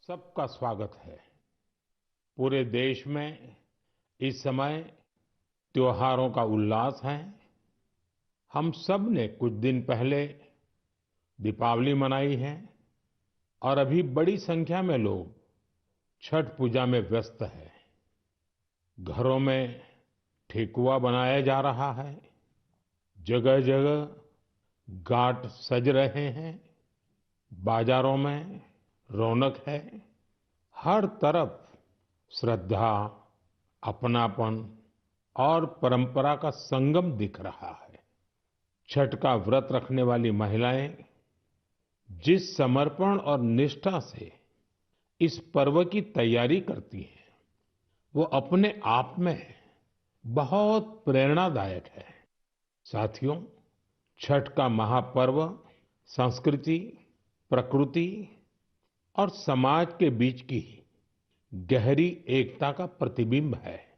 सबका स्वागत है। पूरे देश में इस समय त्योहारों का उल्लास है। हम सब ने कुछ दिन पहले दीपावली मनाई है और अभी बड़ी संख्या में लोग छठ पूजा में व्यस्त हैं। घरों में ठेकुआ बनाया जा रहा है। जगह-जगह घाट सज रहे हैं। बाजारों में रौनक है। हर तरफ श्रद्धा, अपनापन और परंपरा का संगम दिख रहा है। छठ का व्रत रखने वाली महिलाएं जिस समर्पण और निष्ठा से इस पर्व की तैयारी करती हैं, वो अपने आप में बहुत प्रेरणादायक है। साथियों, छठ का महापर्व संस्कृति, प्रकृति और समाज के बीच की गहरी एकता का प्रतिबिंब है।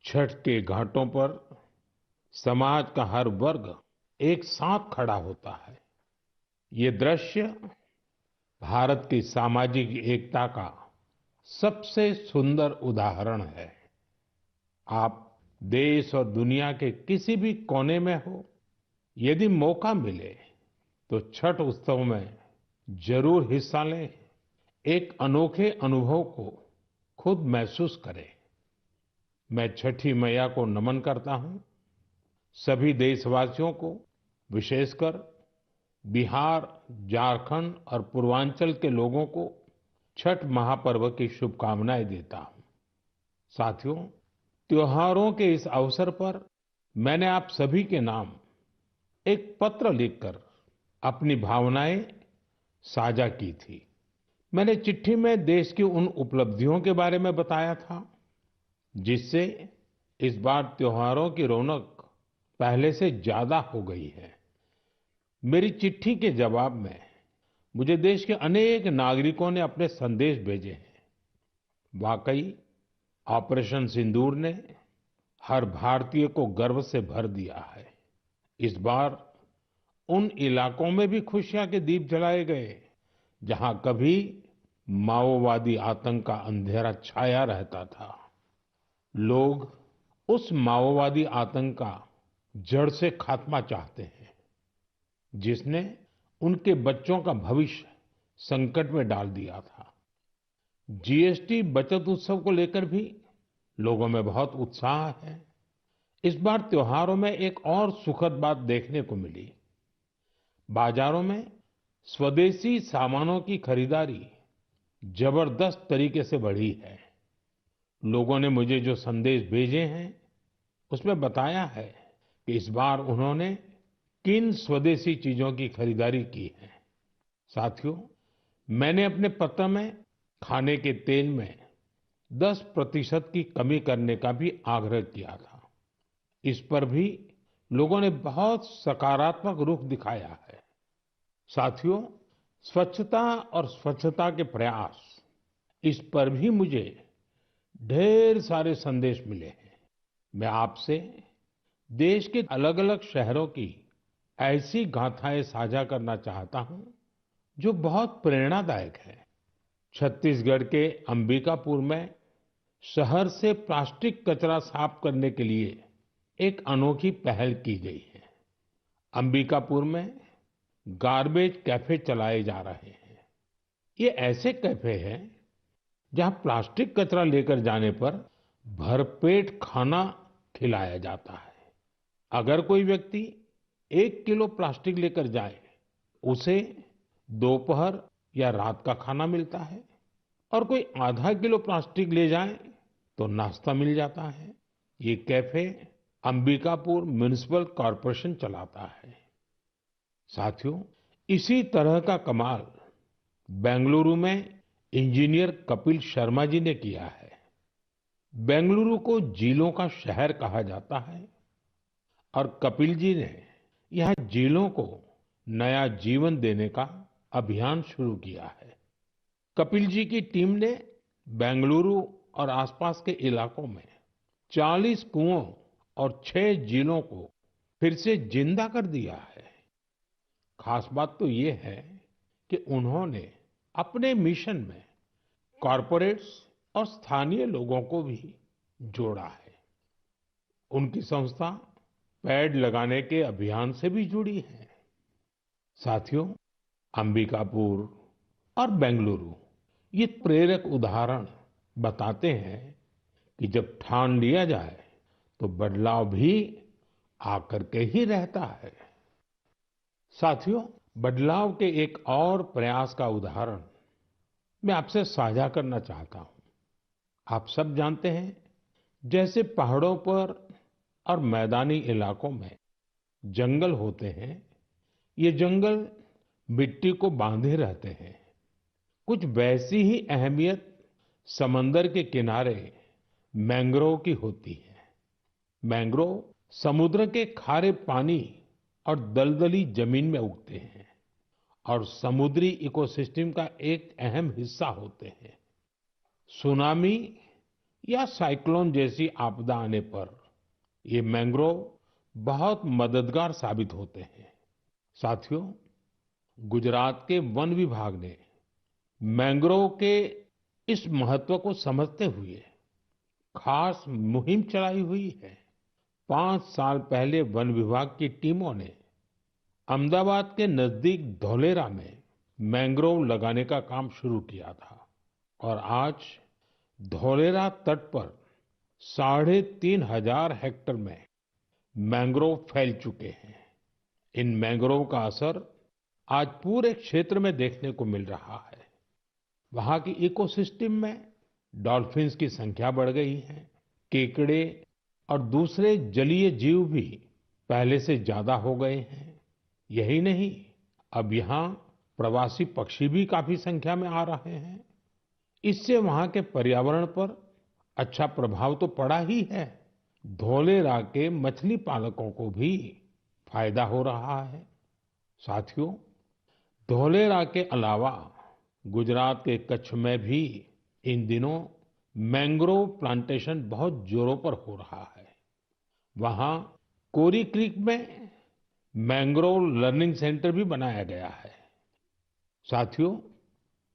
छठ के घाटों पर समाज का हर वर्ग एक साथ खड़ा होता है। ये दृश्य भारत की सामाजिक एकता का सबसे सुंदर उदाहरण है। आप देश और दुनिया के किसी भी कोने में हो, यदि मौका मिले तो छठ उत्सव में जरूर हिस्सा लें। एक अनोखे अनुभव को खुद महसूस करें। मैं छठी मैया को नमन करता हूं। सभी देशवासियों को, विशेषकर बिहार, झारखंड और पूर्वांचल के लोगों को छठ महापर्व की शुभकामनाएं देता हूं। साथियों, त्योहारों के इस अवसर पर मैंने आप सभी के नाम एक पत्र लिखकर अपनी भावनाएं साझा की थी। मैंने चिट्ठी में देश की उन उपलब्धियों के बारे में बताया था जिससे इस बार त्योहारों की रौनक पहले से ज्यादा हो गई है। मेरी चिट्ठी के जवाब में मुझे देश के अनेक नागरिकों ने अपने संदेश भेजे हैं। वाकई ऑपरेशन सिंदूर ने हर भारतीय को गर्व से भर दिया है। इस बार उन इलाकों में भी खुशियां के दीप जलाए गए जहां कभी माओवादी आतंक का अंधेरा छाया रहता था। लोग उस माओवादी आतंक का जड़ से खात्मा चाहते हैं जिसने उनके बच्चों का भविष्य संकट में डाल दिया था। जीएसटी बचत उत्सव को लेकर भी लोगों में बहुत उत्साह है। इस बार त्योहारों में एक और सुखद बात देखने को मिली। बाजारों में स्वदेशी सामानों की खरीदारी जबरदस्त तरीके से बढ़ी है। लोगों ने मुझे जो संदेश भेजे हैं उसमें बताया है कि इस बार उन्होंने किन स्वदेशी चीजों की खरीदारी की है। साथियों, मैंने अपने पत्र में खाने के तेल में 10% की कमी करने का भी आग्रह किया था। इस पर भी लोगों ने बहुत सकारात्मक रुख दिखाया है। साथियों, स्वच्छता और स्वच्छता के प्रयास, इस पर भी मुझे ढेर सारे संदेश मिले हैं। मैं आपसे देश के अलग-अलग शहरों की ऐसी गाथाएं साझा करना चाहता हूं जो बहुत प्रेरणादायक है। छत्तीसगढ़ के अंबिकापुर में शहर से प्लास्टिक कचरा साफ करने के लिए एक अनोखी पहल की गई है। अंबिकापुर में गार्बेज कैफे चलाए जा रहे हैं। ये ऐसे कैफे हैं जहां प्लास्टिक कचरा लेकर जाने पर भरपेट खाना खिलाया जाता है। अगर कोई व्यक्ति 1 किलो प्लास्टिक लेकर जाए, उसे दोपहर या रात का खाना मिलता है और कोई आधा किलो प्लास्टिक ले जाए तो नाश्ता मिल जाता है। ये कैफे अंबिकापुर म्युनिसिपल कॉर्पोरेशन चलाता है। साथियों, इसी तरह का कमाल बेंगलुरु में इंजीनियर कपिल शर्मा जी ने किया है। बेंगलुरु को झीलों का शहर कहा जाता है और कपिल जी ने यहाँ झीलों को नया जीवन देने का अभियान शुरू किया है। कपिल जी की टीम ने बेंगलुरु और आसपास के इलाकों में 40 कुओं और 6 झीलों को फिर से जिंदा कर दिया है। खास बात तो ये है कि उन्होंने अपने मिशन में कॉरपोरेट्स और स्थानीय लोगों को भी जोड़ा है। उनकी संस्था पेड़ लगाने के अभियान से भी जुड़ी है। साथियों, अंबिकापुर और बेंगलुरु ये प्रेरक उदाहरण बताते हैं कि जब ठान लिया जाए तो बदलाव भी आकर के ही रहता है। साथियों, बदलाव के एक और प्रयास का उदाहरण मैं आपसे साझा करना चाहता हूं। आप सब जानते हैं, जैसे पहाड़ों पर और मैदानी इलाकों में जंगल होते हैं, ये जंगल मिट्टी को बांधे रहते हैं। कुछ वैसी ही अहमियत समंदर के किनारे मैंग्रोव की होती है। मैंग्रोव समुद्र के खारे पानी और दलदली जमीन में उगते हैं और समुद्री इकोसिस्टम का एक अहम हिस्सा होते हैं। सुनामी या साइक्लोन जैसी आपदा आने पर ये मैंग्रोव बहुत मददगार साबित होते हैं। साथियों, गुजरात के वन विभाग ने मैंग्रोव के इस महत्व को समझते हुए खास मुहिम चलाई हुई है। 5 साल पहले वन विभाग की टीमों ने अहमदाबाद के नजदीक धौलेरा में मैंग्रोव लगाने का काम शुरू किया था और आज धौलेरा तट पर 3,500 हेक्टेयर में मैंग्रोव फैल चुके हैं। इन मैंग्रोव का असर आज पूरे क्षेत्र में देखने को मिल रहा है। वहां की इकोसिस्टम में डॉल्फिन्स की संख्या बढ़ गई है। केकड़े और दूसरे जलीय जीव भी पहले से ज्यादा हो गए हैं। यही नहीं, अब यहाँ प्रवासी पक्षी भी काफी संख्या में आ रहे हैं। इससे वहां के पर्यावरण पर अच्छा प्रभाव तो पड़ा ही है, धौलेरा के मछली पालकों को भी फायदा हो रहा है। साथियों, धौलेरा के अलावा गुजरात के कच्छ में भी इन दिनों मैंग्रोव प्लांटेशन बहुत जोरों पर हो रहा है। वहां कोरी क्रीक में मैंग्रोव लर्निंग सेंटर भी बनाया गया है। साथियों,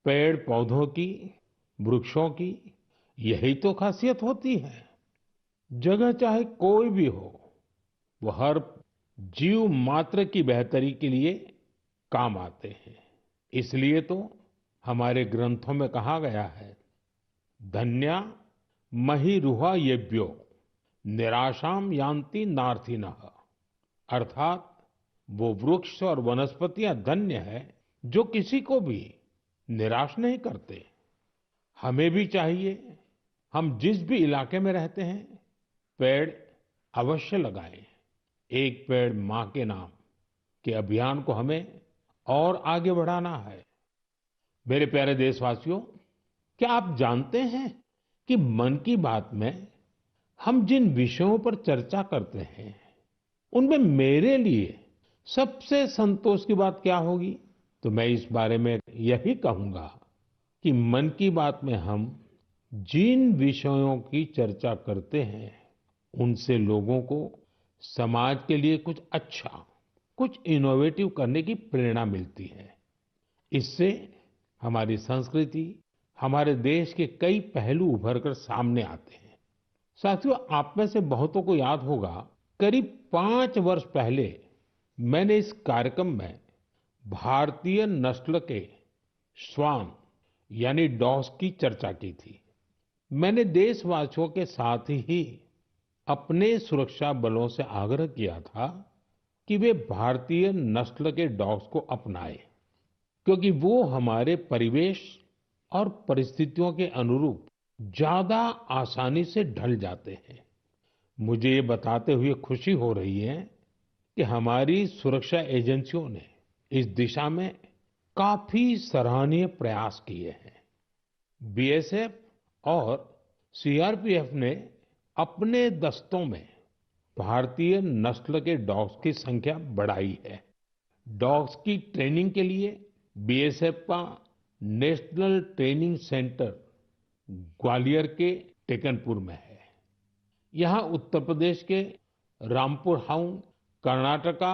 पेड़ पौधों की, वृक्षों की यही तो खासियत होती है। जगह चाहे कोई भी हो, वो हर जीव मात्र की बेहतरी के लिए काम आते हैं। इसलिए तो हमारे ग्रंथों में कहा गया है, धन्या महिरुहा येभ्यो निराशाम यान्ति नार्थिनः। अर्थात वो वृक्ष और वनस्पतियां धन्य है जो किसी को भी निराश नहीं करते। हमें भी चाहिए, हम जिस भी इलाके में रहते हैं, पेड़ अवश्य लगाएं। एक पेड़ मां के नाम के अभियान को हमें और आगे बढ़ाना है। मेरे प्यारे देशवासियों, क्या आप जानते हैं कि मन की बात में हम जिन विषयों पर चर्चा करते हैं, उनमें मेरे लिए सबसे संतोष की बात क्या होगी? तो मैं इस बारे में यही कहूंगा कि मन की बात में हम जिन विषयों की चर्चा करते हैं, उनसे लोगों को समाज के लिए कुछ अच्छा, कुछ इनोवेटिव करने की प्रेरणा मिलती है। इससे हमारी संस्कृति, हमारे देश के कई पहलू उभर कर सामने आते हैं। साथियों, आप में से बहुतों को याद होगा, करीब 5 वर्ष पहले मैंने इस कार्यक्रम में भारतीय नस्ल के श्वान यानी डॉग्स की चर्चा की थी। मैंने देशवासियों के साथ ही अपने सुरक्षा बलों से आग्रह किया था कि वे भारतीय नस्ल के डॉग्स को अपनाएं, क्योंकि वो हमारे परिवेश और परिस्थितियों के अनुरूप ज्यादा आसानी से ढल जाते हैं। मुझे ये बताते हुए खुशी हो रही है कि हमारी सुरक्षा एजेंसियों ने इस दिशा में काफी सराहनीय प्रयास किए हैं। बीएसएफ और सीआरपीएफ ने अपने दस्तों में भारतीय नस्ल के डॉग्स की संख्या बढ़ाई है। डॉग्स की ट्रेनिंग के लिए बीएसएफ का नेशनल ट्रेनिंग सेंटर ग्वालियर के टेकनपुर में है। यहाँ उत्तर प्रदेश के रामपुर हाउंड, कर्नाटका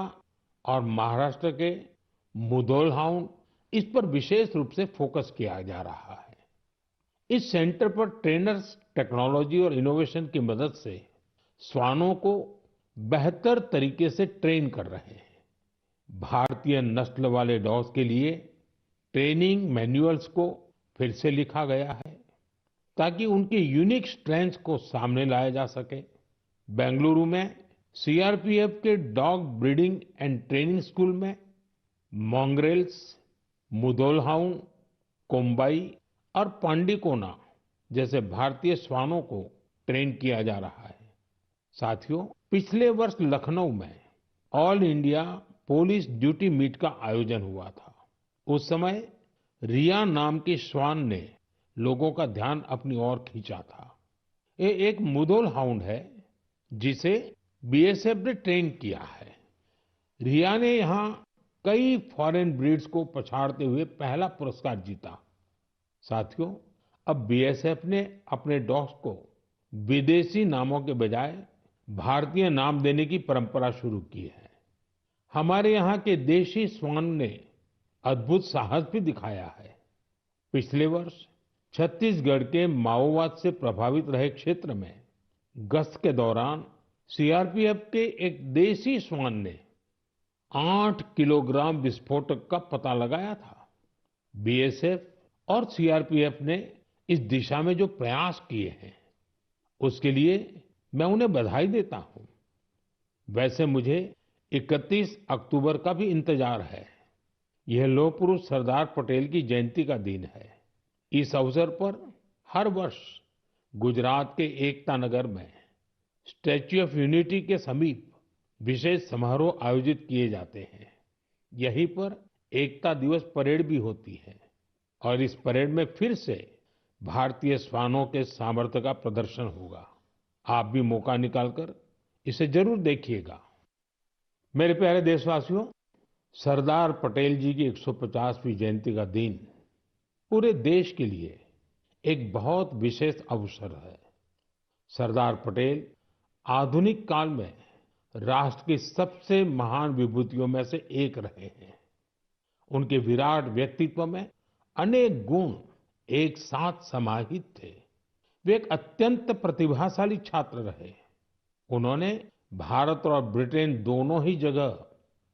और महाराष्ट्र के मुधोल हाउंड, इस पर विशेष रूप से फोकस किया जा रहा है। इस सेंटर पर ट्रेनर्स टेक्नोलॉजी और इनोवेशन की मदद से श्वानों को बेहतर तरीके से ट्रेन कर रहे हैं। भारतीय नस्ल वाले डॉग्स के लिए ट्रेनिंग मैनुअल्स को फिर से लिखा गया है ताकि उनके यूनिक स्ट्रेंथ्स को सामने लाया जा सके। बेंगलुरु में सीआरपीएफ के dog breeding and training school में mongrels, मुधोल हाउंड, कोम्बाई और पांडीकोना जैसे भारतीय श्वानों को ट्रेन किया जा रहा है। साथियों, पिछले वर्ष लखनऊ में all India police duty meet का आयोजन हुआ था। उस समय रिया नाम की श्वान ने लोगों का ध्यान अपनी ओर खींचा था। ये एक मुधोल हाउंड है जिसे बीएसएफ ने ट्रेन किया है। रिया ने यहाँ कई फॉरेन ब्रीड्स को पछाड़ते हुए पहला पुरस्कार जीता। साथियों, अब बीएसएफ ने अपने डॉग्स को विदेशी नामों के बजाय भारतीय नाम देने की परंपरा शुरू की है। हमारे यहाँ के देशी श्वान ने अद्भुत साहस भी दिखाया है। पिछले वर्ष छत्तीसगढ़ के माओवाद से प्रभावित रहे क्षेत्र में गश्त के दौरान सीआरपीएफ के एक देशी श्वान ने 8 किलोग्राम विस्फोटक का पता लगाया था। बीएसएफ और सीआरपीएफ ने इस दिशा में जो प्रयास किए हैं उसके लिए मैं उन्हें बधाई देता हूं। वैसे मुझे 31 अक्टूबर का भी इंतजार है। यह लौह पुरुष सरदार पटेल की जयंती का दिन है। इस अवसर पर हर वर्ष गुजरात के एकता नगर में स्टैच्यू ऑफ यूनिटी के समीप विशेष समारोह आयोजित किए जाते हैं। यहीं पर एकता दिवस परेड भी होती है और इस परेड में फिर से भारतीय श्वानों के सामर्थ्य का प्रदर्शन होगा। आप भी मौका निकालकर इसे जरूर देखिएगा। मेरे प्यारे देशवासियों, सरदार पटेल जी की 150वीं जयंती का दिन पूरे देश के लिए एक बहुत विशेष अवसर है। सरदार पटेल आधुनिक काल में राष्ट्र की सबसे महान विभूतियों में से एक रहे हैं। उनके विराट व्यक्तित्व में अनेक गुण एक साथ समाहित थे। वे एक अत्यंत प्रतिभाशाली छात्र रहे। उन्होंने भारत और ब्रिटेन दोनों ही जगह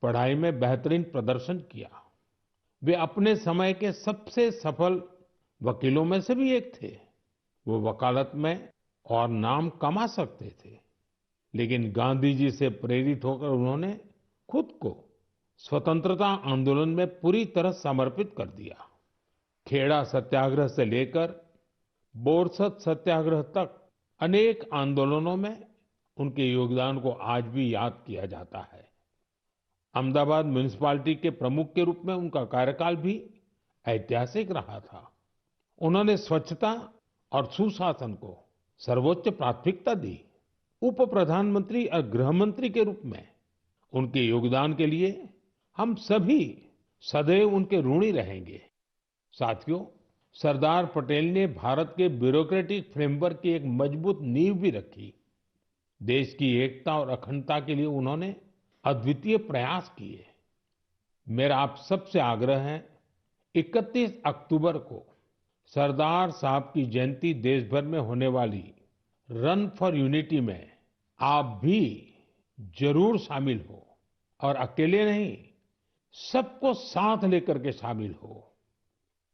पढ़ाई में बेहतरीन प्रदर्शन किया। वे अपने समय के सबसे सफल वकीलों में से भी एक थे। वो वकालत में और नाम कमा सकते थे, लेकिन गांधी जी से प्रेरित होकर उन्होंने खुद को स्वतंत्रता आंदोलन में पूरी तरह समर्पित कर दिया। खेड़ा सत्याग्रह से लेकर बोरसद सत्याग्रह तक अनेक आंदोलनों में उनके योगदान को आज भी याद किया जाता है। अहमदाबाद म्युनिसिपैलिटी के प्रमुख के रूप में उनका कार्यकाल भी ऐतिहासिक रहा था। उन्होंने स्वच्छता और सुशासन को सर्वोच्च प्राथमिकता दी। उप प्रधानमंत्री और गृह मंत्री के रूप में उनके योगदान के लिए हम सभी सदैव उनके ऋणी रहेंगे। साथियों, सरदार पटेल ने भारत के ब्यूरोक्रेटिक फ्रेमवर्क की एक मजबूत नींव भी रखी। देश की एकता और अखंडता के लिए उन्होंने अद्वितीय प्रयास किए। मेरा आप सबसे आग्रह है, 31 अक्टूबर को सरदार साहब की जयंती देश भर में होने वाली रन फॉर यूनिटी में आप भी जरूर शामिल हो और अकेले नहीं, सबको साथ लेकर के शामिल हो।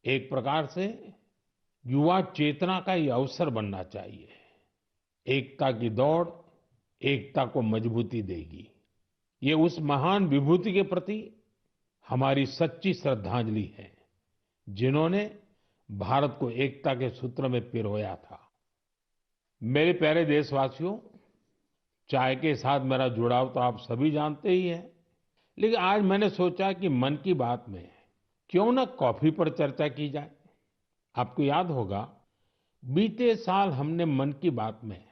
एक प्रकार से युवा चेतना का ये अवसर बनना चाहिए। एकता की दौड़ एकता को मजबूती देगी। ये उस महान विभूति के प्रति हमारी सच्ची श्रद्धांजलि है जिन्होंने भारत को एकता के सूत्र में पिरोया था। मेरे प्यारे देशवासियों, चाय के साथ मेरा जुड़ाव तो आप सभी जानते ही हैं, लेकिन आज मैंने सोचा कि मन की बात में क्यों ना कॉफी पर चर्चा की जाए। आपको याद होगा, बीते साल हमने मन की बात में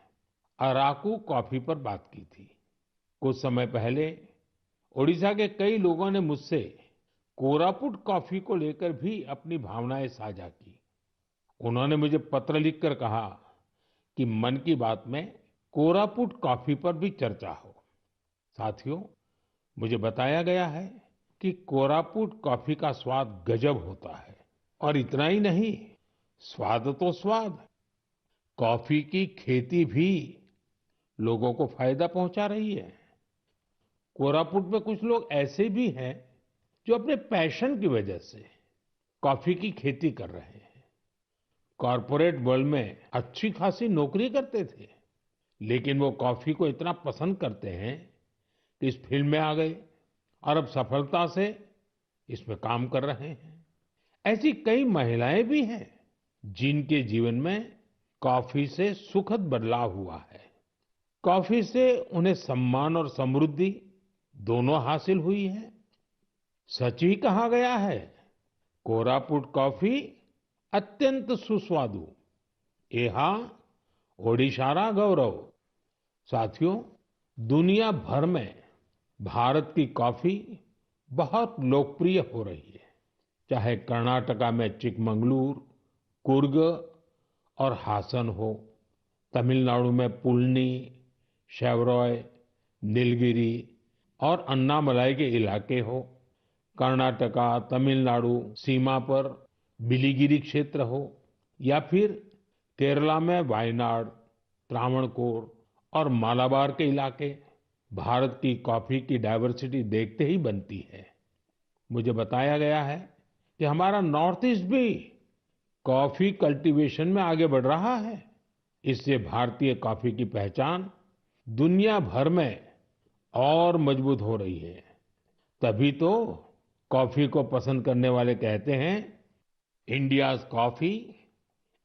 अराकू कॉफी पर बात की थी। कुछ समय पहले ओडिशा के कई लोगों ने मुझसे कोरापुट कॉफी को लेकर भी अपनी भावनाएं साझा की। उन्होंने मुझे पत्र लिखकर कहा कि मन की बात में कोरापुट कॉफी पर भी चर्चा हो। साथियों, मुझे बताया गया है कि कोरापुट कॉफी का स्वाद गजब होता है और इतना ही नहीं, स्वाद तो स्वाद, कॉफी की खेती भी लोगों को फायदा पहुंचा रही है। कोरापुट में कुछ लोग ऐसे भी हैं जो अपने पैशन की वजह से कॉफी की खेती कर रहे हैं। कॉर्पोरेट वर्ल्ड में अच्छी खासी नौकरी करते थे, लेकिन वो कॉफी को इतना पसंद करते हैं कि इस फील्ड में आ गए और अब सफलता से इसमें काम कर रहे हैं। ऐसी कई महिलाएं भी हैं जिनके जीवन में कॉफी से सुखद बदलाव हुआ है। कॉफी से उन्हें सम्मान और समृद्धि दोनों हासिल हुई है। सच ही कहा गया है, कोरापुट कॉफी अत्यंत सुस्वादु, एहा ओडिशारा गौरव। साथियों, दुनिया भर में भारत की कॉफी बहुत लोकप्रिय हो रही है। चाहे कर्नाटका में चिकमंगलूर, कुर्ग और हासन हो, तमिलनाडु में पुल्नी, शेवरॉय, नीलगिरी और अन्नामलाई के इलाके हो, कर्नाटका तमिलनाडु सीमा पर बिलिगिरी क्षेत्र हो, या फिर केरला में वायनाड, त्रावणकोर और मालाबार के इलाके, भारत की कॉफी की डाइवर्सिटी देखते ही बनती है। मुझे बताया गया है कि हमारा नॉर्थ ईस्ट भी कॉफी कल्टीवेशन में आगे बढ़ रहा है। इससे भारतीय कॉफी की पहचान दुनिया भर में और मजबूत हो रही है। तभी तो कॉफी को पसंद करने वाले कहते हैं, India's coffee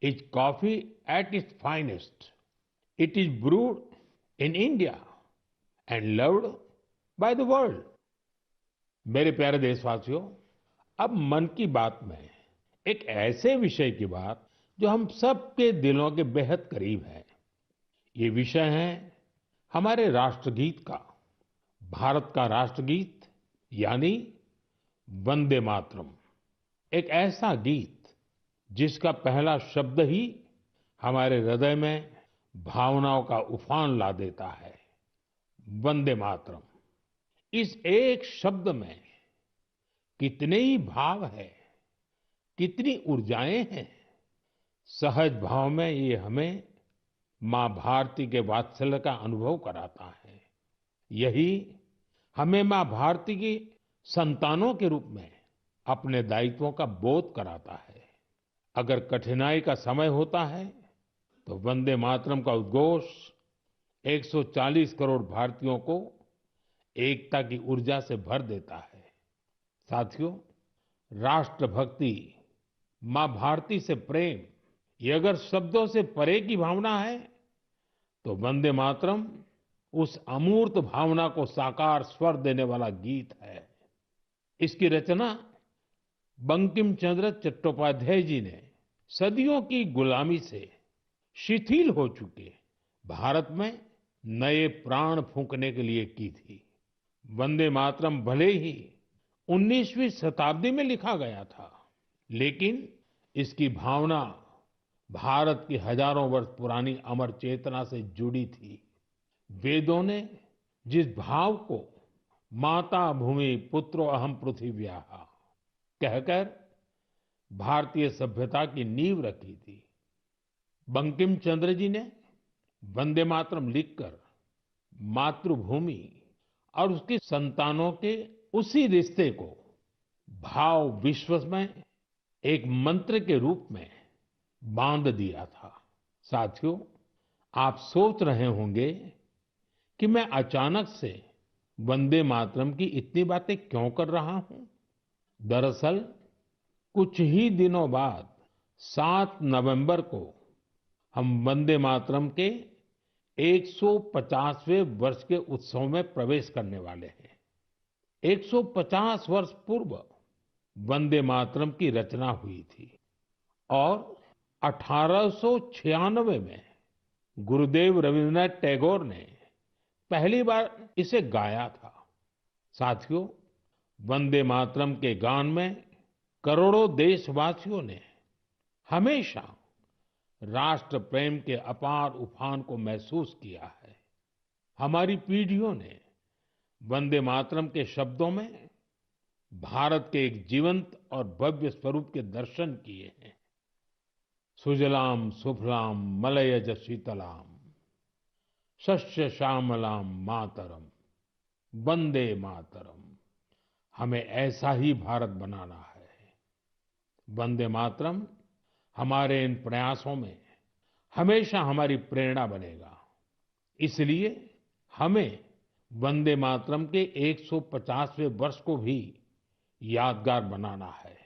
is coffee at its finest. It is brood in India and loved by the world. मेरे प्यारे देशवासियों, अब मन की बात में एक ऐसे विषय की बात जो हम सबके दिलों के बेहद करीब है। ये विषय है हमारे राष्ट्रगीत का। भारत का राष्ट्रगीत यानी वंदे मातरम। एक ऐसा गीत जिसका पहला शब्द ही हमारे हृदय में भावनाओं का उफान ला देता है। वंदे मातरम, इस एक शब्द में कितने ही भाव है, कितनी ऊर्जाएं हैं। सहज भाव में ये हमें माँ भारती के वात्सल्य का अनुभव कराता है। यही हमें माँ भारती की संतानों के रूप में अपने दायित्वों का बोध कराता है। अगर कठिनाई का समय होता है तो वंदे मातरम का उद्घोष 140 करोड़ भारतीयों को एकता की ऊर्जा से भर देता है। साथियों, राष्ट्रभक्ति, माँ भारती से प्रेम, ये अगर शब्दों से परे की भावना है तो वंदे मातरम उस अमूर्त भावना को साकार स्वर देने वाला गीत है। इसकी रचना बंकिम चंद्र चट्टोपाध्याय जी ने सदियों की गुलामी से शिथिल हो चुके भारत में नए प्राण फूंकने के लिए की थी। वंदे मातरम भले ही 19वीं शताब्दी में लिखा गया था, लेकिन इसकी भावना भारत की हजारों वर्ष पुरानी अमर चेतना से जुड़ी थी। वेदों ने जिस भाव को माता भूमि पुत्रो अहम पृथिव्याः कहकर भारतीय सभ्यता की नींव रखी थी, बंकिम चंद्र जी ने वंदे मातरम लिखकर मातृभूमि और उसकी संतानों के उसी रिश्ते को भाव विश्व में एक मंत्र के रूप में बांध दिया था। साथियों, आप सोच रहे होंगे कि मैं अचानक से वंदे मातरम की इतनी बातें क्यों कर रहा हूं। दरअसल कुछ ही दिनों बाद 7 नवंबर को हम वंदे मातरम के 150वें वर्ष के उत्सव में प्रवेश करने वाले हैं। 150 वर्ष पूर्व वंदे मातरम की रचना हुई थी और 1896 में गुरुदेव रविंद्रनाथ टैगोर ने पहली बार इसे गाया था। साथियों, वंदे मातरम के गान में करोड़ों देशवासियों ने हमेशा राष्ट्र प्रेम के अपार उफान को महसूस किया है। हमारी पीढ़ियों ने वंदे मातरम के शब्दों में भारत के एक जीवंत और भव्य स्वरूप के दर्शन किए हैं। सुजलाम सुफलाम मलयज शीतलाम शस्य श्यामलाम मातरम वंदे मातरम। हमें ऐसा ही भारत बनाना है। वंदे मातरम हमारे इन प्रयासों में हमेशा हमारी प्रेरणा बनेगा। इसलिए हमें वंदे मातरम के 150वें वर्ष को भी यादगार बनाना है।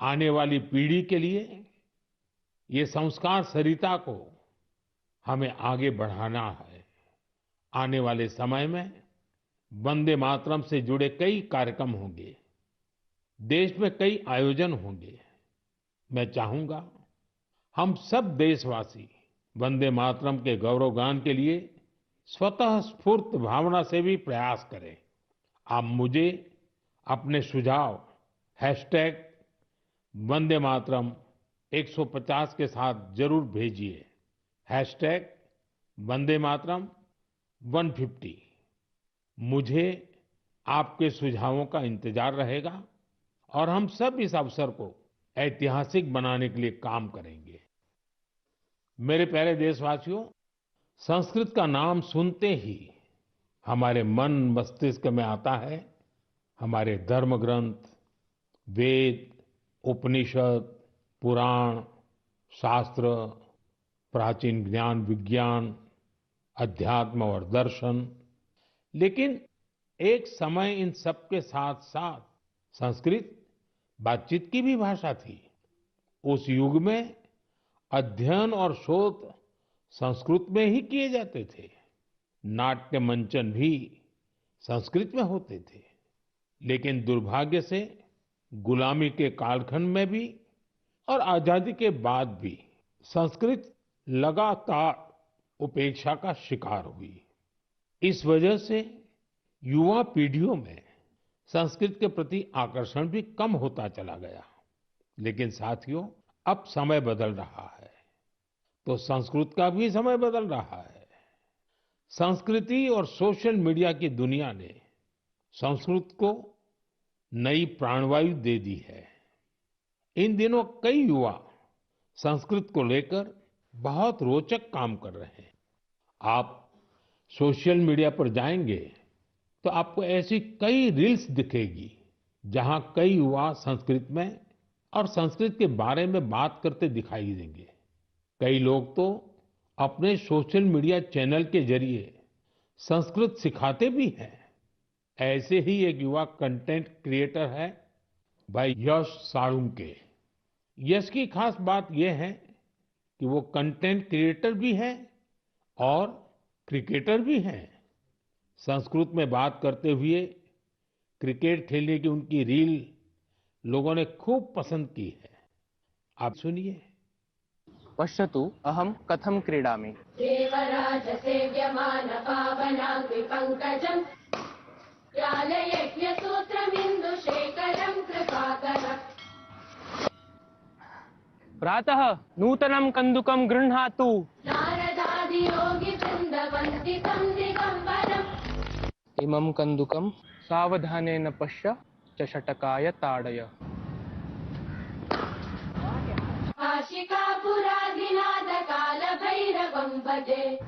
आने वाली पीढ़ी के लिए ये संस्कार सरिता को हमें आगे बढ़ाना है। आने वाले समय में वंदे मातरम से जुड़े कई कार्यक्रम होंगे, देश में कई आयोजन होंगे। मैं चाहूंगा हम सब देशवासी वंदे मातरम के गौरवगान के लिए स्वतः स्फूर्त भावना से भी प्रयास करें। आप मुझे अपने सुझाव हैशटैग वंदे मातरम 150 के साथ जरूर भेजिए। हैशटैग वंदे मातरम 150। मुझे आपके सुझावों का इंतजार रहेगा और हम सब इस अवसर को ऐतिहासिक बनाने के लिए काम करेंगे। मेरे प्यारे देशवासियों, संस्कृत का नाम सुनते ही हमारे मन मस्तिष्क में आता है हमारे धर्म ग्रंथ, वेद, उपनिषद, पुराण, शास्त्र, प्राचीन ज्ञान विज्ञान, अध्यात्म और दर्शन। लेकिन एक समय इन सब के साथ साथ संस्कृत बातचीत की भी भाषा थी। उस युग में अध्ययन और शोध संस्कृत में ही किए जाते थे। नाट्य मंचन भी संस्कृत में होते थे। लेकिन दुर्भाग्य से गुलामी के कालखंड में भी और आजादी के बाद भी संस्कृत लगातार उपेक्षा का शिकार हुई। इस वजह से युवा पीढ़ियों में संस्कृत के प्रति आकर्षण भी कम होता चला गया। लेकिन साथियों, अब समय बदल रहा है तो संस्कृत का भी समय बदल रहा है। संस्कृति और सोशल मीडिया की दुनिया ने संस्कृत को नई प्राणवायु दे दी है। इन दिनों कई युवा संस्कृत को लेकर बहुत रोचक काम कर रहे हैं। आप सोशल मीडिया पर जाएंगे तो आपको ऐसी कई रील्स दिखेगी जहां कई युवा संस्कृत में और संस्कृत के बारे में बात करते दिखाई देंगे। कई लोग तो अपने सोशल मीडिया चैनल के जरिए संस्कृत सिखाते भी हैं। ऐसे ही एक युवा कंटेंट क्रिएटर है भाई यश साळुंके। यश की खास बात यह है कि वो कंटेंट क्रिएटर भी है और क्रिकेटर भी हैं। संस्कृत में बात करते हुए क्रिकेट खेलने की उनकी रील लोगों ने खूब पसंद की है। आप सुनिए। पश्यतु अहं कथं क्रीडामि। देवराजसेव्यमान पावनाङ्घ्रिपङ्कजम् ज्ञानयज्ञसूत्रमिन्दुशेखरम् कृपाकरम्। प्रातः नूतनं कन्दुकं गृह्णातु। नारदादियोगिवृन्दवन्दितं दिगम्बरम्। इमं कन्दुकं सावधानेन पश्य चषटकाय ताडय। काशिकापुरादिनाद कालभैरवं भजे,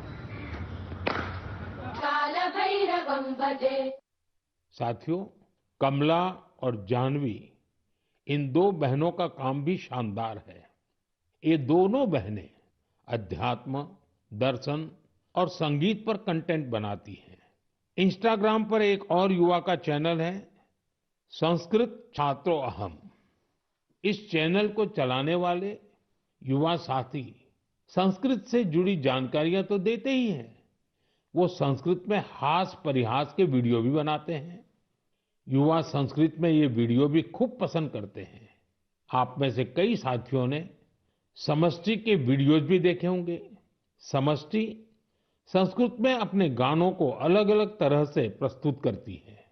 कालभैरवं भजे। साथियों, कमला और जानवी इन दो बहनों का काम भी शानदार है। ये दोनों बहनें अध्यात्म, दर्शन और संगीत पर कंटेंट बनाती हैं। इंस्टाग्राम पर एक और युवा का चैनल है संस्कृत छात्रो अहम। इस चैनल को चलाने वाले युवा साथी संस्कृत से जुड़ी जानकारियां तो देते ही हैं, वो संस्कृत में हास्य परिहास के वीडियो भी बनाते हैं। युवा संस्कृत में ये वीडियो भी खूब पसंद करते हैं। आप में से कई साथियों ने समष्टि के वीडियोज भी देखे होंगे। समष्टि संस्कृत में अपने गानों को अलग अलग तरह से प्रस्तुत करती है।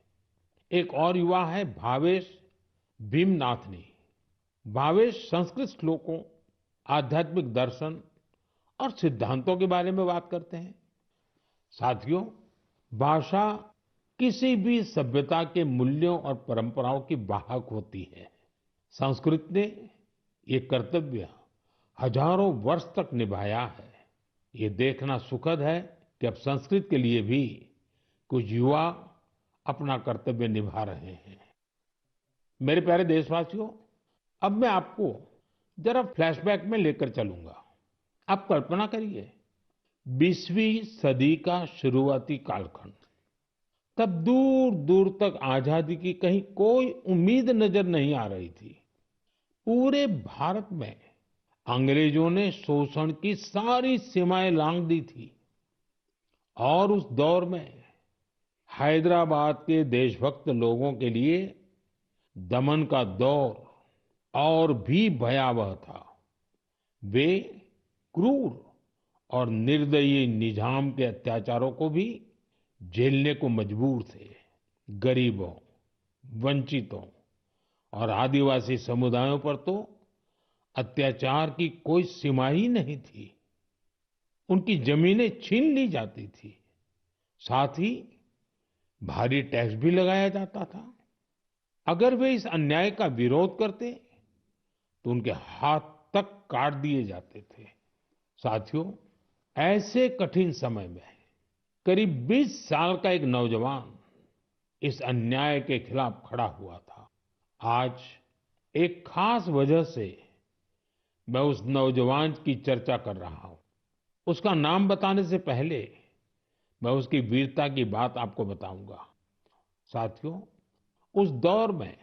एक और युवा है भावेश भीमनाथनी। भावेश संस्कृत श्लोकों, आध्यात्मिक दर्शन और सिद्धांतों के बारे में बात करते हैं। साथियों, भाषा किसी भी सभ्यता के मूल्यों और परंपराओं की वाहक होती है। संस्कृत ने ये कर्तव्य हजारों वर्ष तक निभाया है। ये देखना सुखद है कि अब संस्कृत के लिए भी कुछ युवा अपना कर्तव्य निभा रहे हैं। मेरे प्यारे देशवासियों, अब मैं आपको जरा फ्लैशबैक में लेकर चलूंगा। आप कल्पना करिए, 20वीं सदी का शुरुआती कालखंड। तब दूर दूर तक आजादी की कहीं कोई उम्मीद नजर नहीं आ रही थी। पूरे भारत में अंग्रेजों ने शोषण की सारी सीमाएं लांघ दी थी और उस दौर में हैदराबाद के देशभक्त लोगों के लिए दमन का दौर और भी भयावह था। वे क्रूर और निर्दयी निजाम के अत्याचारों को भी झेलने को मजबूर थे। गरीबों, वंचितों और आदिवासी समुदायों पर तो अत्याचार की कोई सीमा ही नहीं थी। उनकी जमीनें छीन ली जाती थी, साथ ही भारी टैक्स भी लगाया जाता था। अगर वे इस अन्याय का विरोध करते तो उनके हाथ तक काट दिए जाते थे। साथियों, ऐसे कठिन समय में करीब 20 साल का एक नौजवान इस अन्याय के खिलाफ खड़ा हुआ था। आज एक खास वजह से मैं उस नौजवान की चर्चा कर रहा हूं। उसका नाम बताने से पहले मैं उसकी वीरता की बात आपको बताऊंगा। साथियों, उस दौर में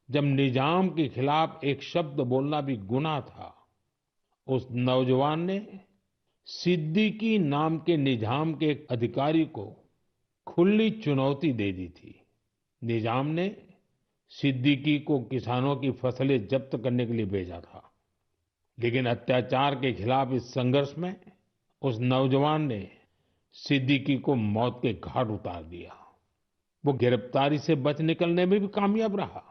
जब निजाम के खिलाफ एक शब्द बोलना भी गुनाह था, उस नौजवान ने सिद्दीकी नाम के निजाम के एक अधिकारी को खुली चुनौती दे दी थी। निजाम ने सिद्दीकी को किसानों की फसलें जब्त करने के लिए भेजा था, लेकिन अत्याचार के खिलाफ इस संघर्ष में उस नौजवान ने सिद्दीकी को मौत के घाट उतार दिया। वो गिरफ्तारी से बच निकलने में भी कामयाब रहा।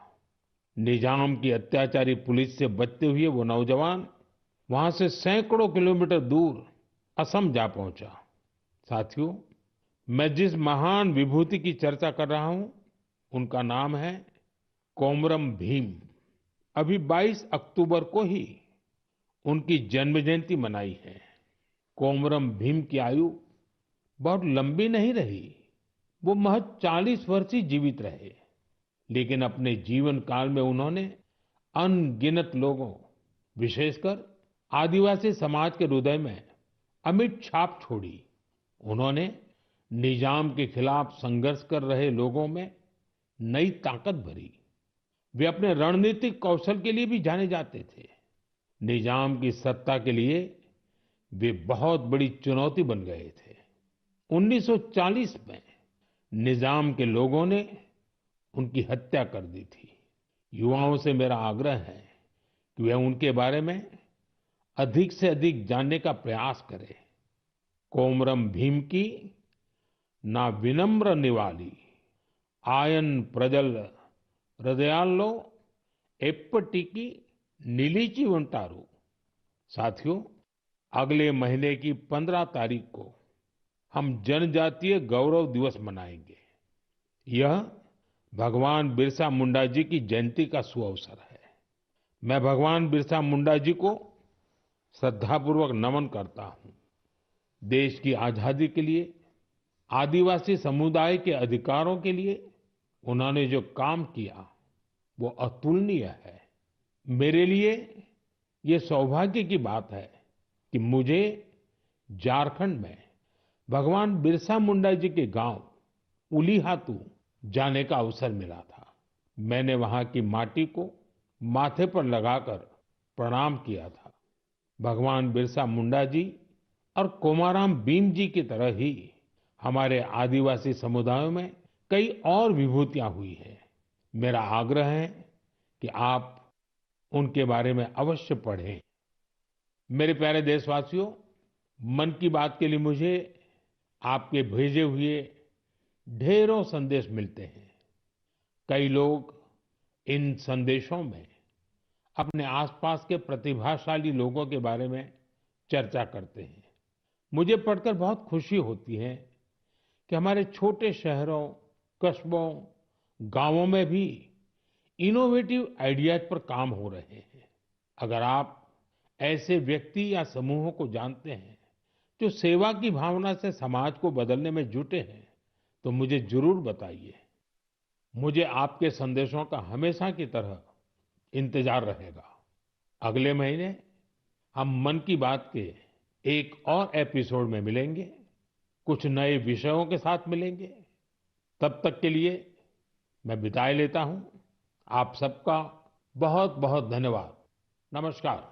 निजाम की अत्याचारी पुलिस से बचते हुए वो नौजवान वहां से सैकड़ों किलोमीटर दूर असम जा पहुंचा। साथियों, मैं जिस महान विभूति की चर्चा कर रहा हूं, उनका नाम है कोमरम भीम। अभी 22 अक्टूबर को ही उनकी जन्म जयंती मनाई है। कोमरम भीम की आयु बहुत लंबी नहीं रही। वो महज 40 वर्ष ही जीवित रहे, लेकिन अपने जीवन काल में उन्होंने अनगिनत लोगों, विशेषकर आदिवासी समाज के हृदय में अमिट छाप छोड़ी। उन्होंने निजाम के खिलाफ संघर्ष कर रहे लोगों में नई ताकत भरी। वे अपने रणनीतिक कौशल के लिए भी जाने जाते थे। निजाम की सत्ता के लिए वे बहुत बड़ी चुनौती बन गए थे। 1940 में निजाम के लोगों ने उनकी हत्या कर दी थी। युवाओं से मेरा आग्रह है कि वे उनके बारे में अधिक से अधिक जानने का प्रयास करें। कोमरम भीम की ना विनम्र निवाली आयन प्रजल हृदयालो एप्पटिकी नीलीची वंटारू। साथियों, अगले महीने की 15 तारीख को हम जनजातीय गौरव दिवस मनाएंगे। यह भगवान बिरसा मुंडा जी की जयंती का सुअवसर है। मैं भगवान बिरसा मुंडा जी को श्रद्धापूर्वक नमन करता हूं। देश की आजादी के लिए, आदिवासी समुदाय के अधिकारों के लिए उन्होंने जो काम किया वो अतुलनीय है। मेरे लिए ये सौभाग्य की बात है कि मुझे झारखंड में भगवान बिरसा मुंडा जी के गांव उलीहातू जाने का अवसर मिला था। मैंने वहां की माटी को माथे पर लगाकर प्रणाम किया था। भगवान बिरसा मुंडा जी और कोमाराम भीम जी की तरह ही हमारे आदिवासी समुदायों में कई और विभूतियां हुई हैं। मेरा आग्रह है कि आप उनके बारे में अवश्य पढ़ें। मेरे प्यारे देशवासियों, मन की बात के लिए मुझे आपके भेजे हुए ढेरों संदेश मिलते हैं। कई लोग इन संदेशों में अपने आसपास के प्रतिभाशाली लोगों के बारे में चर्चा करते हैं। मुझे पढ़कर बहुत खुशी होती है कि हमारे छोटे शहरों, कस्बों, गांवों में भी इनोवेटिव आइडियाज पर काम हो रहे हैं। अगर आप ऐसे व्यक्ति या समूहों को जानते हैं जो सेवा की भावना से समाज को बदलने में जुटे हैं, तो मुझे जरूर बताइए। मुझे आपके संदेशों का हमेशा की तरह इंतजार रहेगा। अगले महीने हम मन की बात के एक और एपिसोड में मिलेंगे, कुछ नए विषयों के साथ मिलेंगे। तब तक के लिए मैं विदाई लेता हूं। आप सबका बहुत बहुत धन्यवाद। नमस्कार।